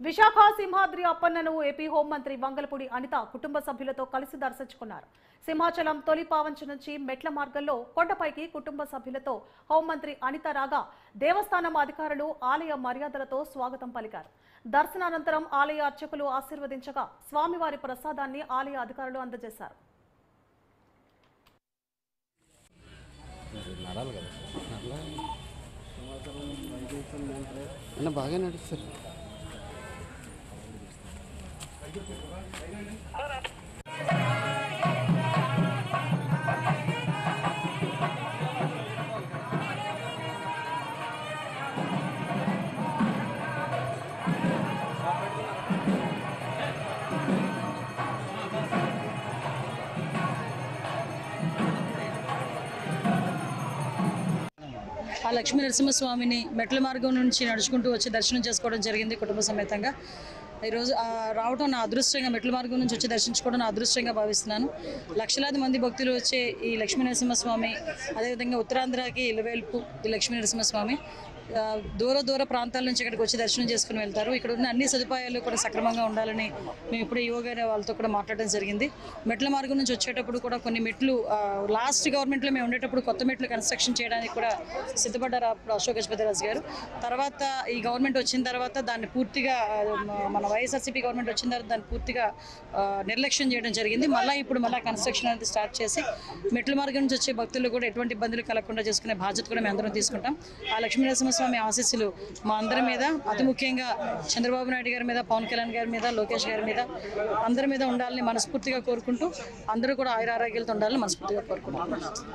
Visakha Simhadri అప్పన్నను AP హోంమంత్రి వంగలపూడి అనిత కుటుంబ సభ్యులతో కలిసి దర్శించుకున్నారు. సింహాచలం తొలి పావంచ నుంచి మెట్ల మార్గంలో కొండపైకి కుటుంబ సభ్యులతో హోంమంత్రి అనిత రాగా దేవస్థానం అధికారులు ఆలయ మర్యాదలతో స్వాగతం పలికారు. దర్శనానంతరం ఆలయ అర్చకులు ఆశీర్వదించగా స్వామివారి ప్రసాదాన్ని ఆలయ అధికారులు అందజేశారు. బాగా నడుస్తారు. ఆ లక్ష్మీ నరసింహస్వామిని మెట్ల మార్గం నుంచి నడుచుకుంటూ వచ్చి దర్శనం చేసుకోవడం జరిగింది కుటుంబ సమేతంగా. ఈరోజు రావడం నా అదృష్టంగా, మెట్ల మార్గం నుంచి వచ్చి దర్శించుకోవడం నా అదృష్టంగా భావిస్తున్నాను. లక్షలాది మంది భక్తులు వచ్చే ఈ లక్ష్మీ నరసింహస్వామి, అదేవిధంగా ఉత్తరాంధ్రకి ఇలవేల్పు ఈ లక్ష్మీ నరసింహస్వామి దూర ప్రాంతాల నుంచి ఇక్కడికి వచ్చి దర్శనం చేసుకుని వెళ్తారు. ఇక్కడ ఉన్న అన్ని సదుపాయాలు కూడా సక్రమంగా ఉండాలని మేము ఇప్పుడే యోగా వాళ్ళతో కూడా మాట్లాడడం జరిగింది. మెట్ల మార్గం నుంచి వచ్చేటప్పుడు కూడా కొన్ని మెట్లు లాస్ట్ గవర్నమెంట్లో మేము ఉండేటప్పుడు కొత్త మెట్లు కన్స్ట్రక్షన్ చేయడానికి కూడా సిద్ధపడ్డారు అశోక్ గజపతిరాజు గారు. తర్వాత ఈ గవర్నమెంట్ వచ్చిన తర్వాత దాన్ని పూర్తిగా మన వైఎస్ఆర్సీపీ గవర్నమెంట్ వచ్చిన తర్వాత దాన్ని పూర్తిగా నిర్లక్ష్యం చేయడం జరిగింది. ఇప్పుడు మళ్ళీ కన్స్ట్రక్షన్ అనేది స్టార్ట్ చేసి మెట్ల మార్గం నుంచి వచ్చే భక్తులు కూడా ఎటువంటి ఇబ్బందులు కలగకుండా చేసుకునే బాధ్యత కూడా మేము అందరం తీసుకుంటాం. ఆ లక్ష్మీ స్వామి ఆశీస్సులు మా అందరి మీద, అతి ముఖ్యంగా చంద్రబాబు నాయుడు గారి మీద, పవన్ కళ్యాణ్ గారి మీద, లోకేష్ గారి మీద, అందరి మీద ఉండాలని మనస్ఫూర్తిగా కోరుకుంటూ అందరూ కూడా ఆయురారోగ్యాలతో ఉండాలని మనస్ఫూర్తిగా కోరుకుంటున్నాం.